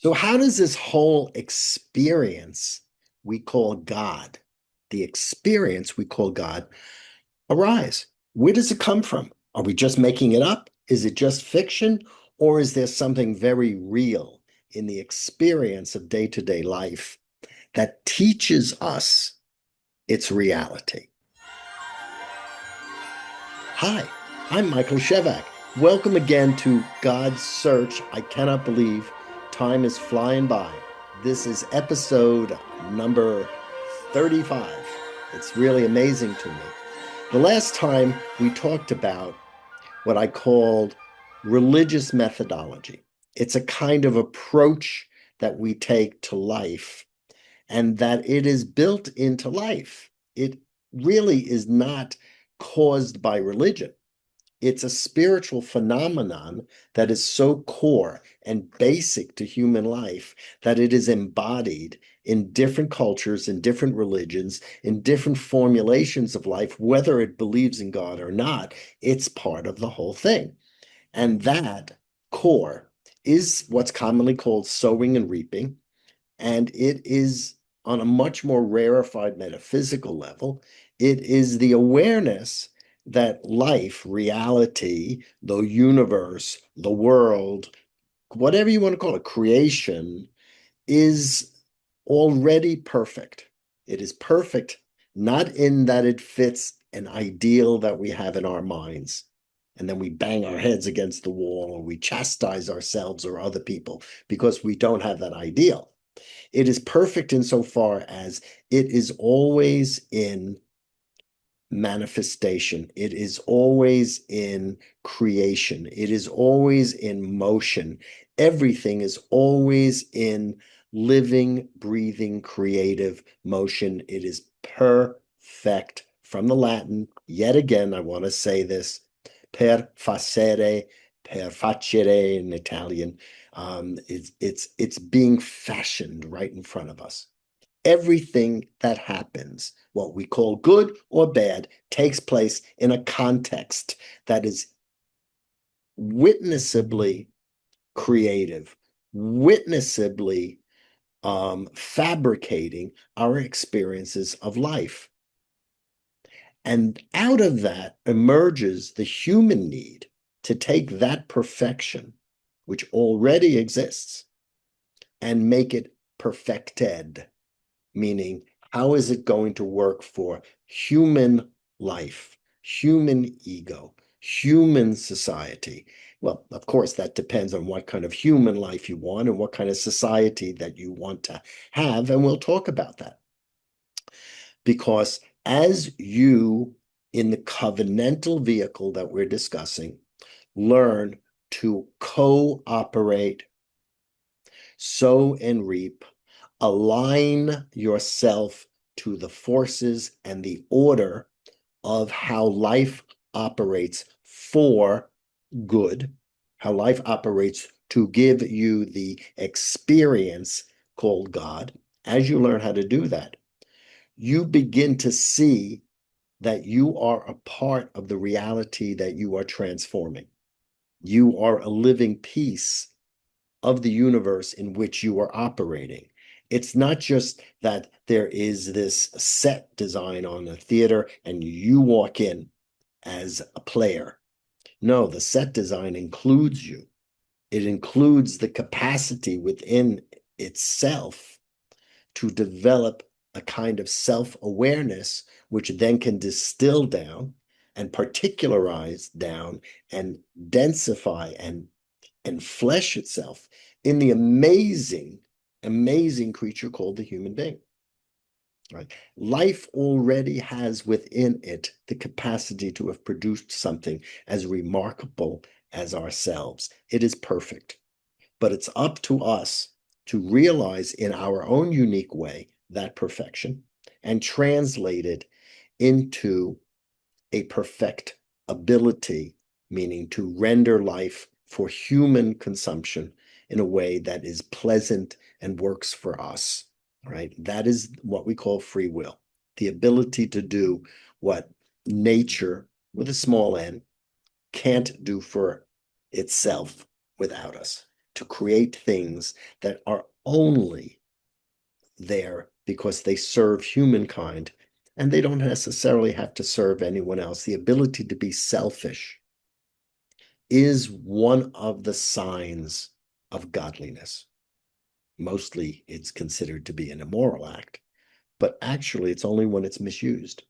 So how does this whole experience we call God, the experience we call God, arise? Where does it come from? Are we just making it up? Is it just fiction? Or is there something very real in the experience of day-to-day life that teaches us its reality? Hi, I'm Michael Shevack. Welcome again to God's Search. I cannot believe time is flying by. This is episode number 35. It's really amazing to me. The last time we talked about what I called religious methodology. It's a kind of approach that we take to life and that it is built into life. It really is not caused by religion. It's a spiritual phenomenon that is so core and basic to human life that it is embodied in different cultures, in different religions, in different formulations of life, whether it believes in God or not. It's part of the whole thing. And that core is what's commonly called sowing and reaping. And it is on a much more rarefied metaphysical level. It is the awareness that life, reality, the universe, the world, whatever you want to call it, creation, is already perfect. It is perfect, not in that it fits an ideal that we have in our minds. And then we bang our heads against the wall or we chastise ourselves or other people because we don't have that ideal. It is perfect insofar as it is always in manifestation. It is always in creation. It is always in motion. Everything is always in living, breathing, creative motion. It is perfect. From the Latin, yet again, I want to say this, per facere, per facere in Italian. It's being fashioned right in front of us. Everything that happens, what we call good or bad, takes place in a context that is witnessably creative, witnessably fabricating our experiences of life. And out of that emerges the human need to take that perfection, which already exists, and make it perfected, meaning how is it going to work for human life, human ego, human society? Well, of course, that depends on what kind of human life you want and what kind of society that you want to have, and we'll talk about that. Because as you, in the covenantal vehicle that we're discussing, learn to cooperate, sow and reap, align yourself to the forces and the order of how life operates for good, how life operates to give you the experience called God. As you learn how to do that, you begin to see that you are a part of the reality that you are transforming. You are a living piece of the universe in which you are operating. It's not just that there is this set design on the theater and you walk in as a player. No, the set design includes you. It includes the capacity within itself to develop a kind of self-awareness, which then can distill down and particularize down and densify and flesh itself in the amazing, amazing creature called the human being. Right? Life already has within it the capacity to have produced something as remarkable as ourselves. It is perfect, but it's up to us to realize in our own unique way that perfection and translate it into a perfect ability, meaning to render life for human consumption in a way that is pleasant and works for us, right? That is what we call free will, the ability to do what nature, with a small n, can't do for itself without us. to create things that are only there because they serve humankind and they don't necessarily have to serve anyone else. The ability to be selfish is one of the signs of godliness. Mostly it's considered to be an immoral act, but actually it's only when it's misused.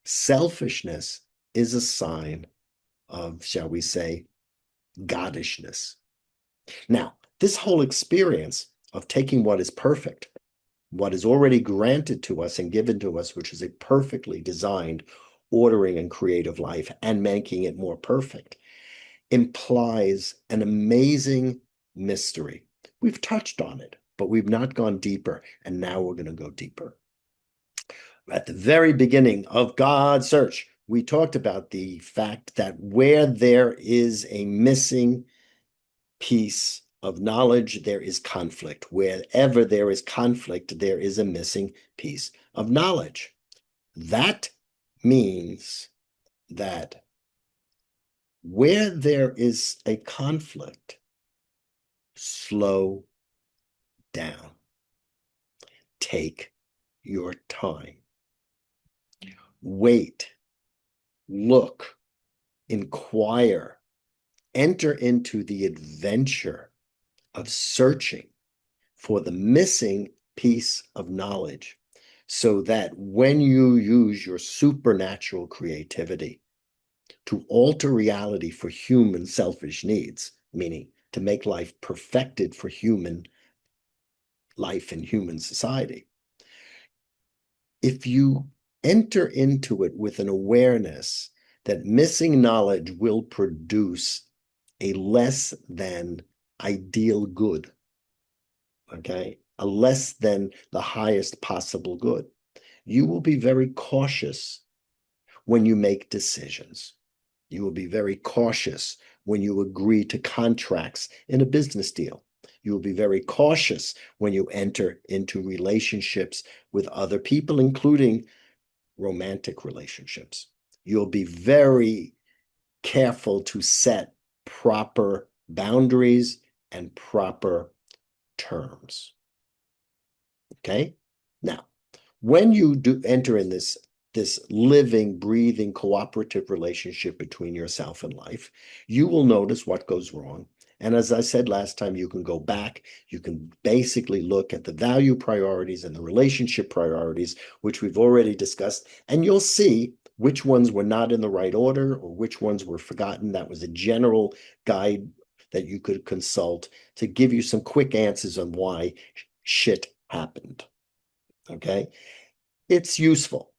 Selfishness is a sign of, shall we say, goddishness. Now, this whole experience of taking what is perfect, what is already granted to us and given to us, which is a perfectly designed, ordering and creative life, and making it more perfect, implies an amazing mystery. We've touched on it, but we've not gone deeper, and now we're going to go deeper. At the very beginning of God's search, we talked about the fact that where there is a missing piece of knowledge, there is conflict. Wherever there is conflict, there is a missing piece of knowledge. That means that where there is a conflict, slow down. Take your time. Wait, look, inquire, enter into the adventure of searching for the missing piece of knowledge so that when you use your supernatural creativity to alter reality for human selfish needs, meaning to make life perfected for human life and human society, if you enter into it with an awareness that missing knowledge will produce a less than ideal good, okay, a less than the highest possible good, you will be very cautious when you make decisions. You will be very cautious when you agree to contracts in a business deal. You will be very cautious when you enter into relationships with other people, including romantic relationships. You'll be very careful to set proper boundaries and proper terms. Okay? Now, when you do enter in this living, breathing, cooperative relationship between yourself and life, you will notice what goes wrong. And as I said last time, you can go back, you can basically look at the value priorities and the relationship priorities, which we've already discussed, and you'll see which ones were not in the right order or which ones were forgotten. That was a general guide that you could consult to give you some quick answers on why shit happened. Okay? It's useful.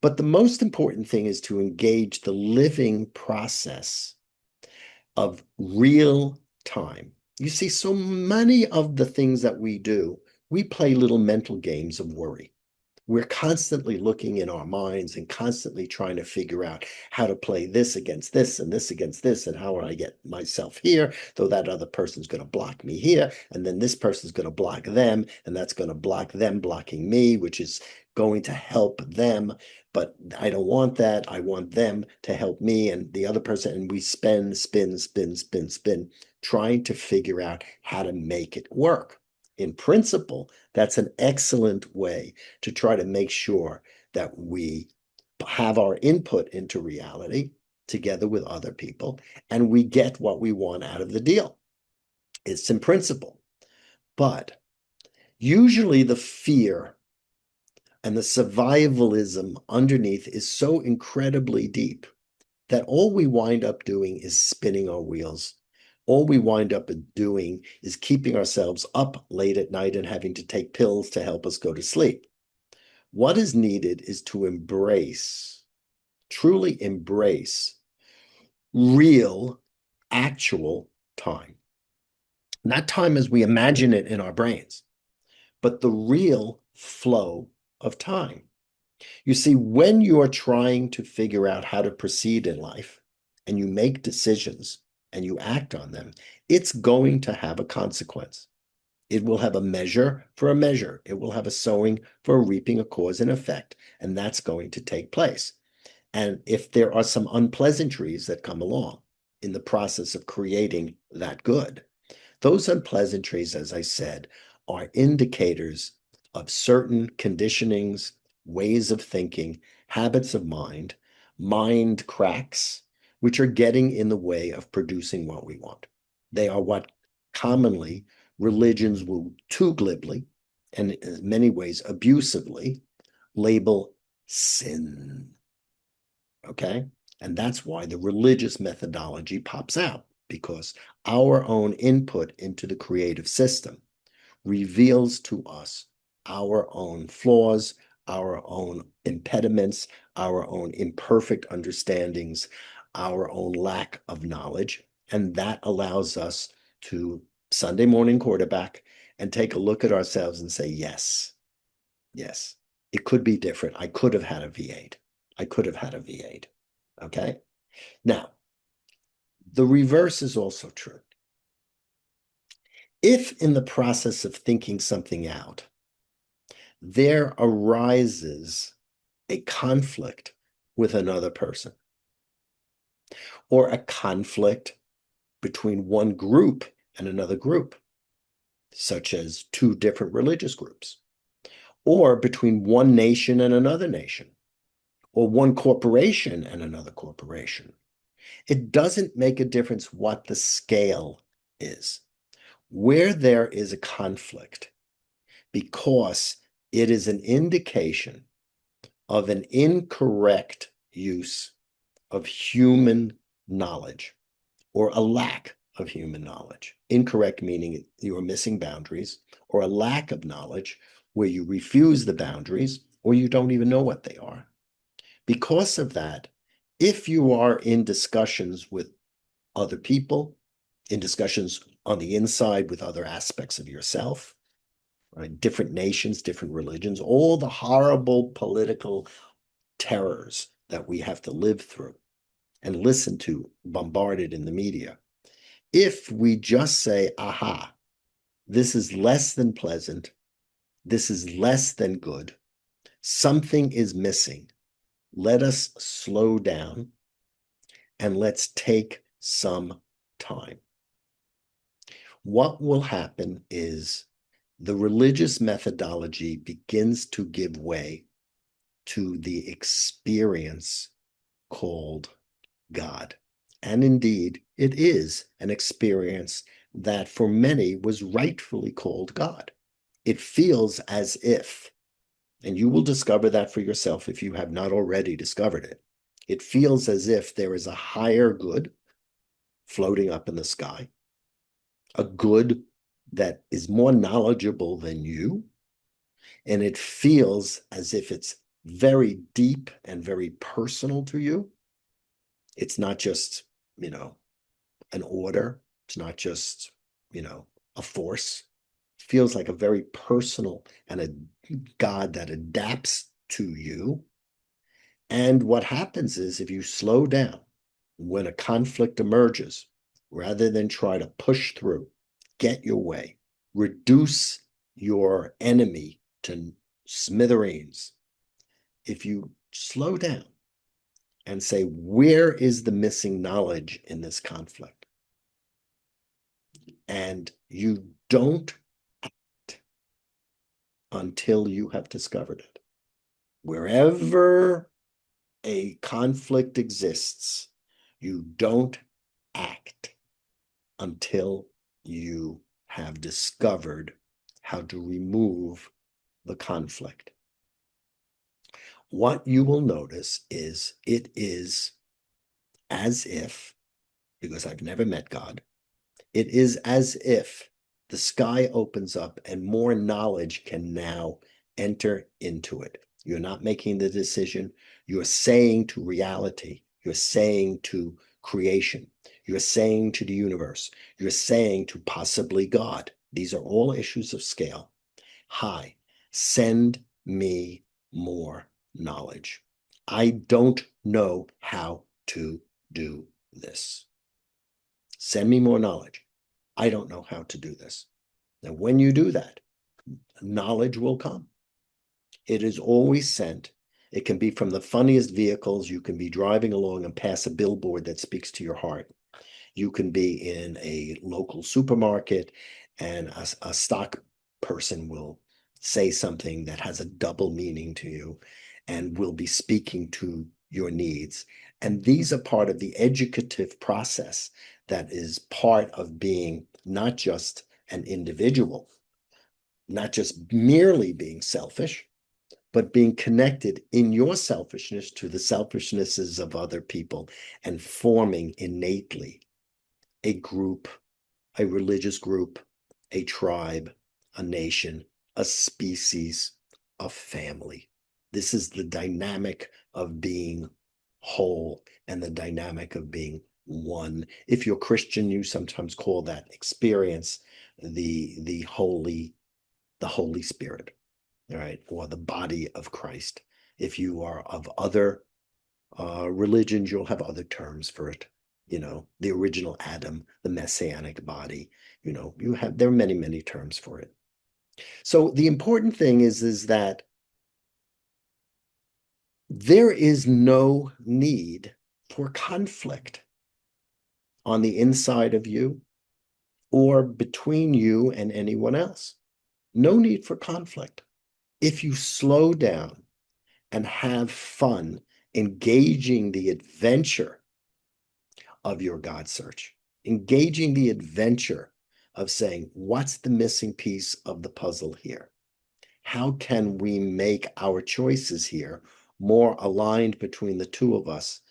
But the most important thing is to engage the living process of real time. You see, so many of the things that we do, we play little mental games of worry. We're constantly looking in our minds and constantly trying to figure out how to play this against this and this against this, and how will I get myself here, though that other person's going to block me here, and then this person's going to block them, and that's going to block them blocking me, which is going to help them, but I don't want that. I want them to help me and the other person, and we spin, trying to figure out how to make it work. In principle, that's an excellent way to try to make sure that we have our input into reality together with other people, and we get what we want out of the deal. It's in principle. But usually the fear and the survivalism underneath is so incredibly deep that all we wind up doing is spinning our wheels. All we wind up doing is keeping ourselves up late at night and having to take pills to help us go to sleep. What is needed is to embrace, truly embrace, real, actual time. Not time as we imagine it in our brains, but the real flow of time. You see, when you are trying to figure out how to proceed in life and you make decisions and you act on them, it's going to have a consequence. It will have a measure for a measure. It will have a sowing for a reaping, a cause and effect, and that's going to take place. And if there are some unpleasantries that come along in the process of creating that good, Those unpleasantries, as I said, are indicators of certain conditionings, ways of thinking, habits of mind cracks, which are getting in the way of producing what we want. They are what commonly religions will too glibly, and in many ways abusively, label sin. Okay? And that's why the religious methodology pops out, because our own input into the creative system reveals to us our own flaws, our own impediments, our own imperfect understandings, our own lack of knowledge. And that allows us to Sunday morning quarterback and take a look at ourselves and say, yes, yes, it could be different. I could have had a V8. I could have had a V8. Okay? Now, the reverse is also true. If in the process of thinking something out, there arises a conflict with another person, or a conflict between one group and another group, such as two different religious groups, or between one nation and another nation, or one corporation and another corporation. It doesn't make a difference what the scale is. Where there is a conflict, because it is an indication of an incorrect use of human knowledge, or a lack of human knowledge. Incorrect meaning you are missing boundaries, or a lack of knowledge where you refuse the boundaries or you don't even know what they are. Because of that, if you are in discussions with other people, in discussions on the inside with other aspects of yourself, right? Different nations, different religions, all the horrible political terrors that we have to live through and listen to bombarded in the media. If we just say, aha, this is less than pleasant, this is less than good, something is missing, let us slow down and let's take some time. What will happen is the religious methodology begins to give way to the experience called God. And indeed, it is an experience that for many was rightfully called God. It feels as if, and you will discover that for yourself if you have not already discovered it, it feels as if there is a higher good floating up in the sky, a good that is more knowledgeable than you, and it feels as if it's very deep and very personal to you. It's not just, an order. It's not just, a force. It feels like a very personal and a God that adapts to you. And what happens is if you slow down when a conflict emerges, rather than try to push through, get your way, reduce your enemy to smithereens, if you slow down and say, where is the missing knowledge in this conflict? And you don't act until you have discovered it. Wherever a conflict exists, you don't act until you have discovered how to remove the conflict. What you will notice is it is as if, because I've never met God, it is as if the sky opens up and more knowledge can now enter into it. You're not making the decision. You're saying to reality, you're saying to creation, you're saying to the universe, you're saying to possibly God. These are all issues of scale. Hi, send me more knowledge. I don't know how to do this. Send me more knowledge. I don't know how to do this. Now, when you do that, knowledge will come. It is always sent. It can be from the funniest vehicles. You can be driving along and pass a billboard that speaks to your heart. You can be in a local supermarket and a stock person will say something that has a double meaning to you and will be speaking to your needs. And these are part of the educative process that is part of being not just an individual, not just merely being selfish, but being connected in your selfishness to the selfishnesses of other people and forming innately a group, a religious group, a tribe, a nation, a species, a family. This is the dynamic of being whole and the dynamic of being one. If you're Christian, you sometimes call that experience the Holy Spirit, all right, or the body of Christ. If you are of other religions, you'll have other terms for it. The original Adam, the messianic body. There are many, many terms for it. So the important thing is that there is no need for conflict on the inside of you or between you and anyone else. No need for conflict. If you slow down and have fun engaging the adventure of your God search, engaging the adventure of saying, what's the missing piece of the puzzle here? How can we make our choices here more aligned between the two of us?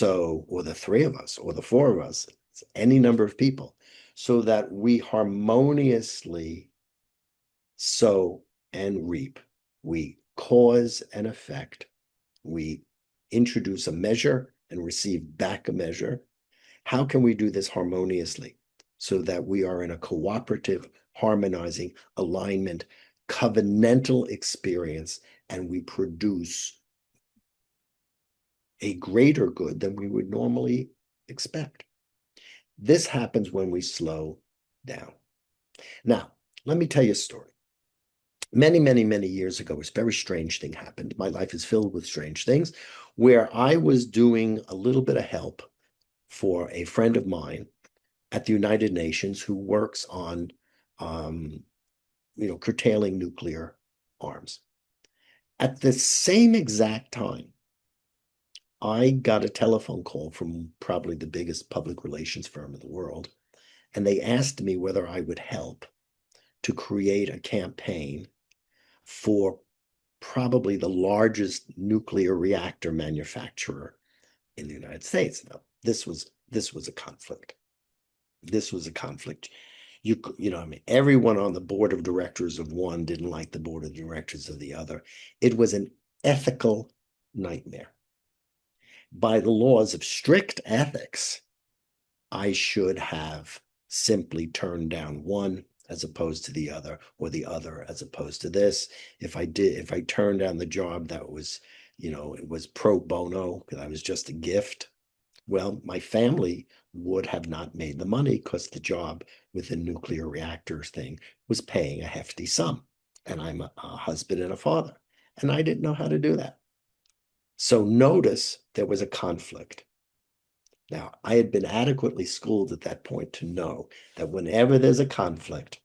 Or the three of us, or the four of us, any number of people, so that we harmoniously sow and reap. We cause and effect. We introduce a measure and receive back a measure. How can we do this harmoniously so that we are in a cooperative, harmonizing, alignment, covenantal experience, and we produce a greater good than we would normally expect? This happens when we slow down. Now, let me tell you a story. Many, many, many years ago, a very strange thing happened. My life is filled with strange things, where I was doing a little bit of help for a friend of mine at the United Nations who works on, curtailing nuclear arms. At the same exact time, I got a telephone call from probably the biggest public relations firm in the world, and they asked me whether I would help to create a campaign for probably the largest nuclear reactor manufacturer in the United States. Now, this was a conflict. This was a conflict. Everyone on the board of directors of one didn't like the board of directors of the other. It was an ethical nightmare. By the laws of strict ethics, I should have simply turned down one as opposed to the other, or the other as opposed to this. If I turned down the job that was, it was pro bono, because I was just a gift, well, my family would have not made the money because the job with the nuclear reactors thing was paying a hefty sum. And I'm a husband and a father, and I didn't know how to do that. So notice there was a conflict. Now, I had been adequately schooled at that point to know that whenever there's a conflict,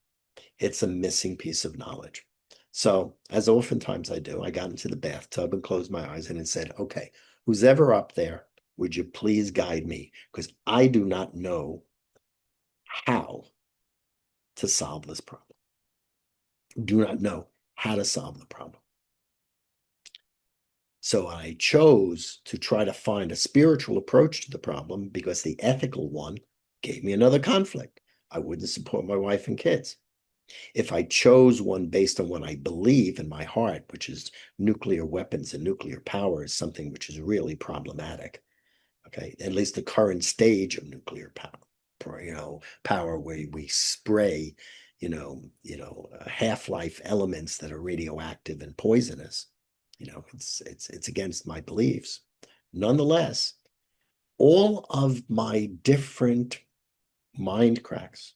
it's a missing piece of knowledge. So, as oftentimes I do, I got into the bathtub and closed my eyes and said, okay, who's ever up there, would you please guide me? Because I do not know how to solve this problem. Do not know how to solve the problem. So I chose to try to find a spiritual approach to the problem because the ethical one gave me another conflict. I wouldn't support my wife and kids. If I chose one based on what I believe in my heart, which is nuclear weapons and nuclear power is something which is really problematic. Okay, at least the current stage of nuclear power where we spray, half-life elements that are radioactive and poisonous. It's against my beliefs. Nonetheless, all of my different mind cracks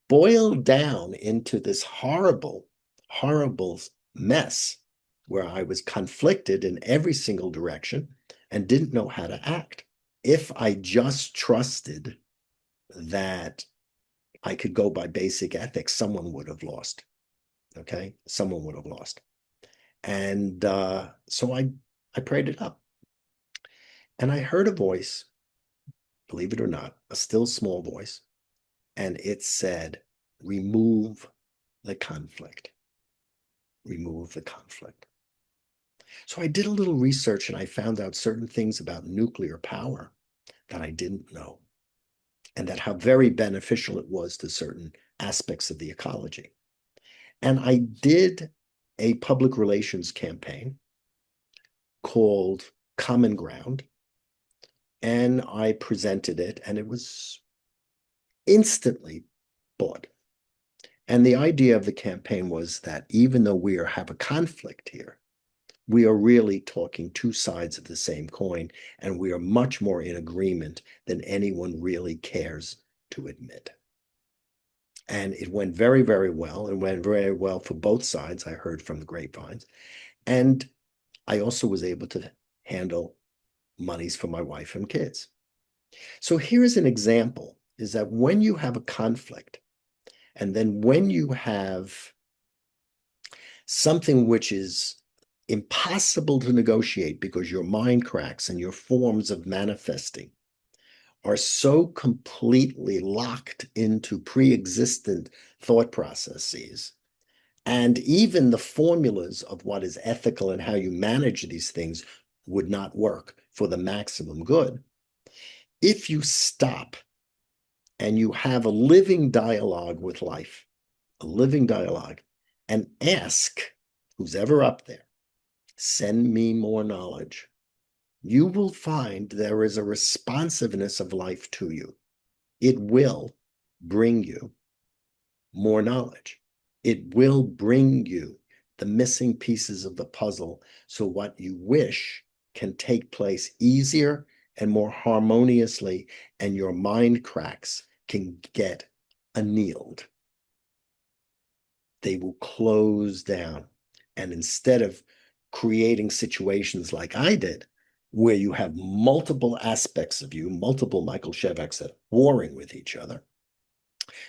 boiled down into this horrible, horrible mess where I was conflicted in every single direction and didn't know how to act. If I just trusted that I could go by basic ethics, someone would have lost. Okay, someone would have lost. And so I prayed it up. And I heard a voice, believe it or not, a still small voice, and it said, remove the conflict. Remove the conflict. So I did a little research and I found out certain things about nuclear power that I didn't know, and that how very beneficial it was to certain aspects of the ecology. And I did a public relations campaign called Common Ground, and I presented it, and it was instantly bought. And the idea of the campaign was that even though we have a conflict here, we are really talking two sides of the same coin, and we are much more in agreement than anyone really cares to admit. And it went very, very well. It went very well for both sides, I heard from the grapevines. And I also was able to handle monies for my wife and kids. So here's an example, is that when you have a conflict, and then when you have something which is impossible to negotiate because your mind cracks and your forms of manifesting are so completely locked into pre-existent thought processes, and even the formulas of what is ethical and how you manage these things would not work for the maximum good. If you stop and you have a living dialogue with life, a living dialogue, and ask who's ever up there, send me more knowledge, you will find there is a responsiveness of life to you. It will bring you more knowledge. It will bring you the missing pieces of the puzzle, so what you wish can take place easier and more harmoniously, and your mind cracks can get annealed. They will close down. And instead of creating situations like I did, where you have multiple aspects of you, multiple Michael Shevacks that are warring with each other,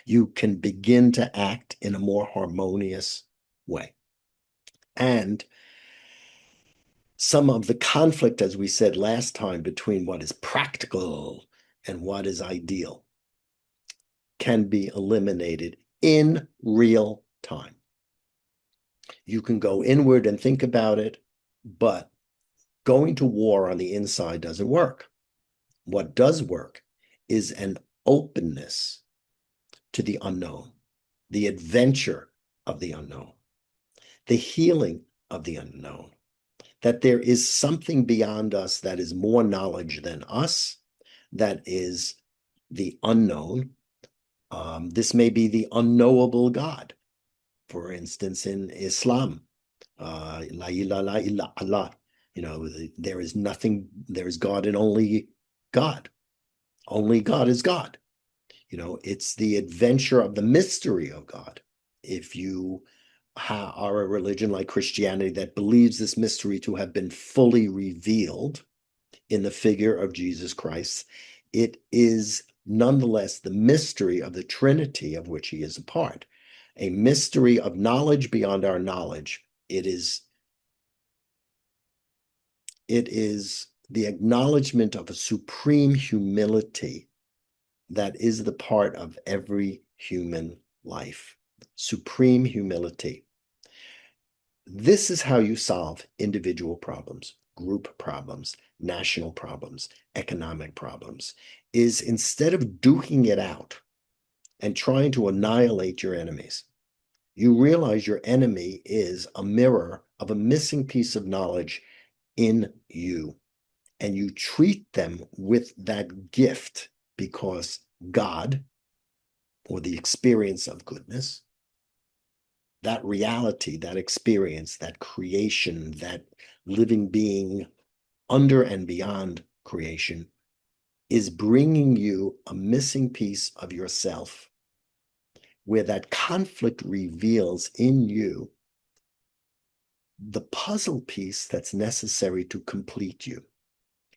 you can begin to act in a more harmonious way. And some of the conflict, as we said last time, between what is practical and what is ideal can be eliminated in real time. You can go inward and think about it, but going to war on the inside doesn't work. What does work is an openness to the unknown, the adventure of the unknown, the healing of the unknown, that there is something beyond us that is more knowledge than us, that is the unknown. This may be the unknowable God. For instance, in Islam, la ilaha illa Allah, there is nothing, there is God and only God. Only God is God. It's the adventure of the mystery of God. If you are a religion like Christianity that believes this mystery to have been fully revealed in the figure of Jesus Christ, it is nonetheless the mystery of the Trinity of which he is a part, a mystery of knowledge beyond our knowledge. It is the acknowledgement of a supreme humility that is the part of every human life. Supreme humility. This is how you solve individual problems, group problems, national problems, economic problems, is instead of duking it out and trying to annihilate your enemies, you realize your enemy is a mirror of a missing piece of knowledge in you, and you treat them with that gift, because God, or the experience of goodness, that reality, that experience, that creation, that living being under and beyond creation, is bringing you a missing piece of yourself, where that conflict reveals in you the puzzle piece that's necessary to complete you,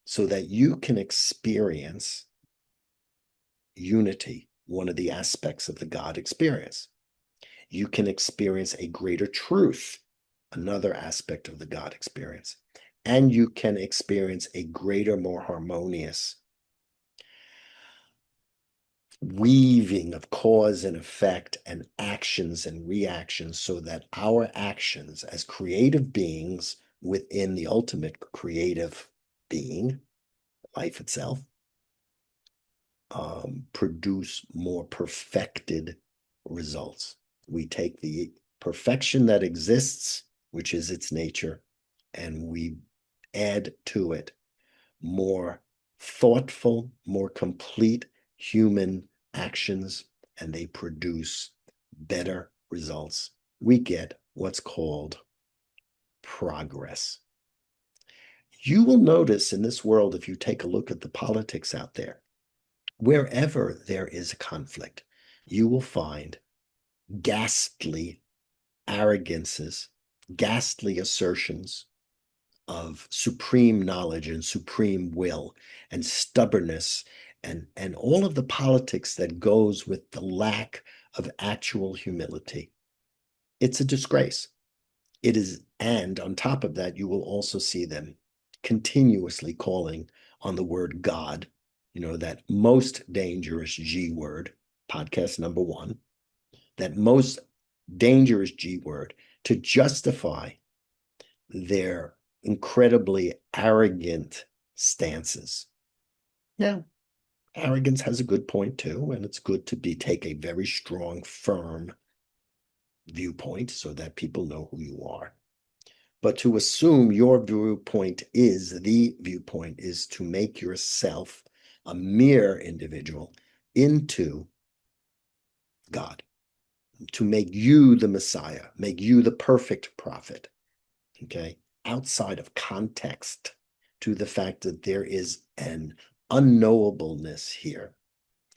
so that you can experience unity, one of the aspects of the God experience. You can experience a greater truth, another aspect of the God experience. And you can experience a greater, more harmonious weaving of cause and effect and actions and reactions, so that our actions as creative beings within the ultimate creative being, life itself, produce more perfected results. We take the perfection that exists, which is its nature, and we add to it more thoughtful, more complete human actions, and they produce better results. We get what's called progress. You will notice in this world, if you take a look at the politics out there, wherever there is a conflict, you will find ghastly arrogances, ghastly assertions of supreme knowledge and supreme will and stubbornness and all of the politics that goes with the lack of actual humility. It's a disgrace. It is, and on top of that, you will also see them continuously calling on the word God, that most dangerous G word, podcast number 1, that most dangerous G word, to justify their incredibly arrogant stances. Now, arrogance has a good point too, and it's good to take a very strong, firm viewpoint so that people know who you are. But to assume your viewpoint is the viewpoint is to make yourself a mere individual into God, to make you the Messiah, make you the perfect prophet, okay? Outside of context to the fact that there is an unknowableness here,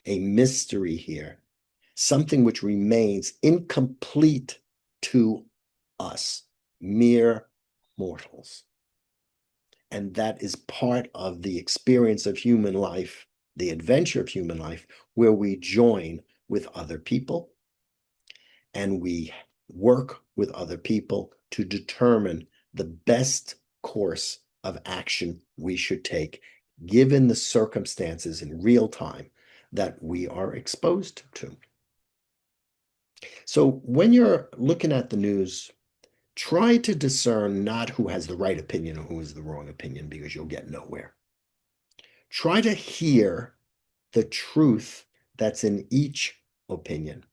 a mystery here, something which remains incomplete to us, mere mortals. And that is part of the experience of human life, the adventure of human life, where we join with other people and we work with other people to determine the best course of action we should take, given the circumstances in real time that we are exposed to. So when you're looking at the news, try to discern not who has the right opinion or who has the wrong opinion, because you'll get nowhere. Try to hear the truth that's in each opinion.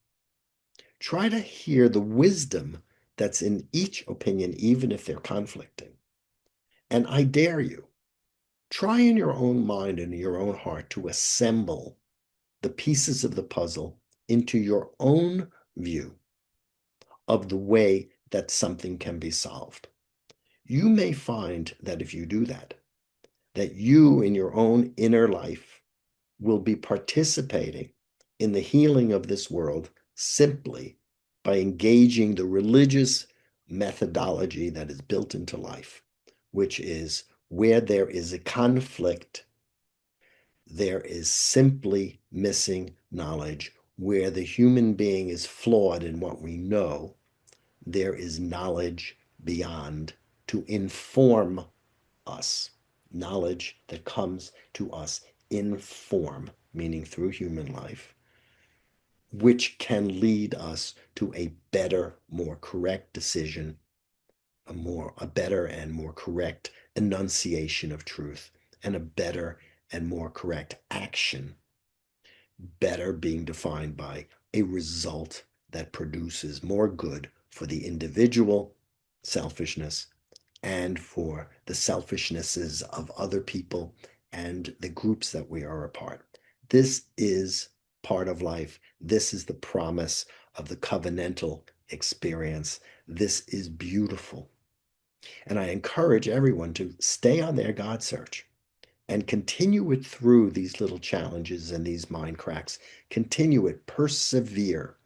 Try to hear the wisdom that's in each opinion, even if they're conflicting. And I dare you, try in your own mind and your own heart to assemble the pieces of the puzzle into your own view of the way that something can be solved. You may find that if you do that, that you in your own inner life will be participating in the healing of this world simply by engaging the religious methodology that is built into life, which is where there is a conflict, there is simply missing knowledge. Where the human being is flawed in what we know, there is knowledge beyond to inform us. Knowledge that comes to us in form, meaning through human life, which can lead us to a better, more correct decision, a better and more correct enunciation of truth, and a better and more correct action. Better being defined by a result that produces more good for the individual selfishness and for the selfishnesses of other people and the groups that we are a part. This is part of life. This is the promise of the covenantal experience. This is beautiful. And I encourage everyone to stay on their God search and continue it through these little challenges and these mind cracks. Continue it, persevere,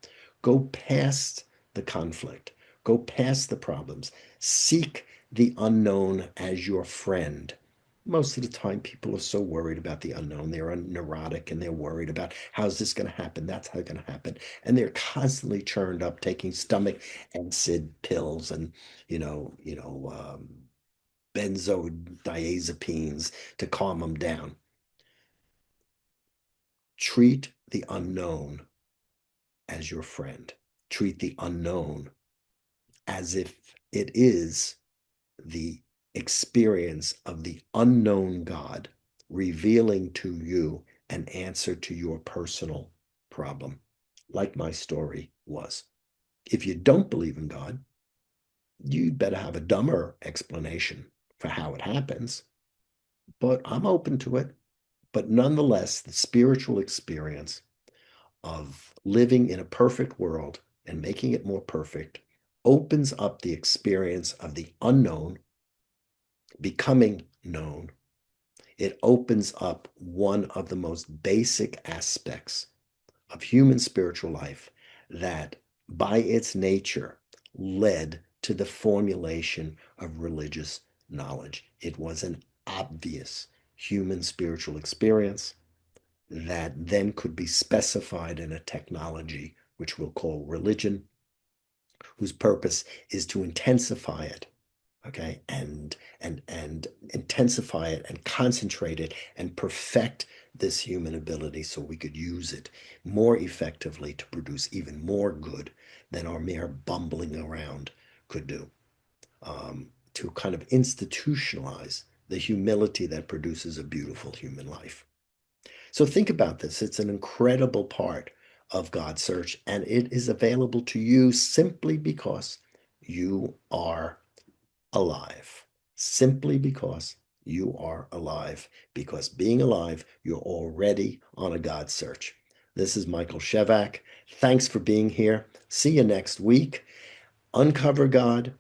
go past the conflict, go past the problems, seek the unknown as your friend. most of the time people are so worried about the unknown. They're neurotic and they're worried about how's this going to happen? That's how it's going to happen. And they're constantly churned up taking stomach acid pills and, benzodiazepines to calm them down. Treat the unknown as your friend. Treat the unknown as if it is the experience of the unknown God revealing to you an answer to your personal problem, like my story was. If you don't believe in God, you'd better have a dumber explanation for how it happens. But I'm open to it. But nonetheless, the spiritual experience of living in a perfect world and making it more perfect opens up the experience of the unknown becoming known. It opens up one of the most basic aspects of human spiritual life that, by its nature, led to the formulation of religious knowledge. It was an obvious human spiritual experience that then could be specified in a technology which we'll call religion, whose purpose is to intensify it, okay, and intensify it and concentrate it and perfect this human ability so we could use it more effectively to produce even more good than our mere bumbling around could do. To kind of institutionalize the humility that produces a beautiful human life. So think about this. It's an incredible part of GODSEARCH, and it is available to you simply because you are alive. Simply because you are alive. Because being alive, you're already on a God search. This is Michael Shevack. Thanks for being here. See you next week. Uncover God,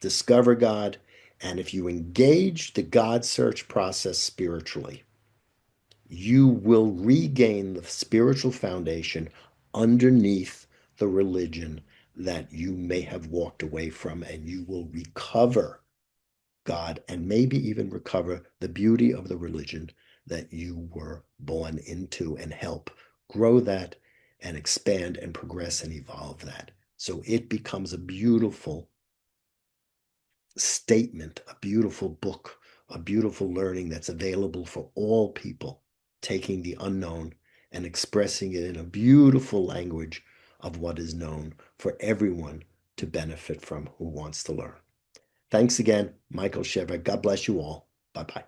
discover God, and if you engage the God search process spiritually, you will regain the spiritual foundation underneath the religion that you may have walked away from, and you will recover God and maybe even recover the beauty of the religion that you were born into and help grow that and expand and progress and evolve that. So it becomes a beautiful statement, a beautiful book, a beautiful learning that's available for all people, taking the unknown and expressing it in a beautiful language of what is known for everyone to benefit from who wants to learn. Thanks again, Michael Shevack. God bless you all. Bye bye.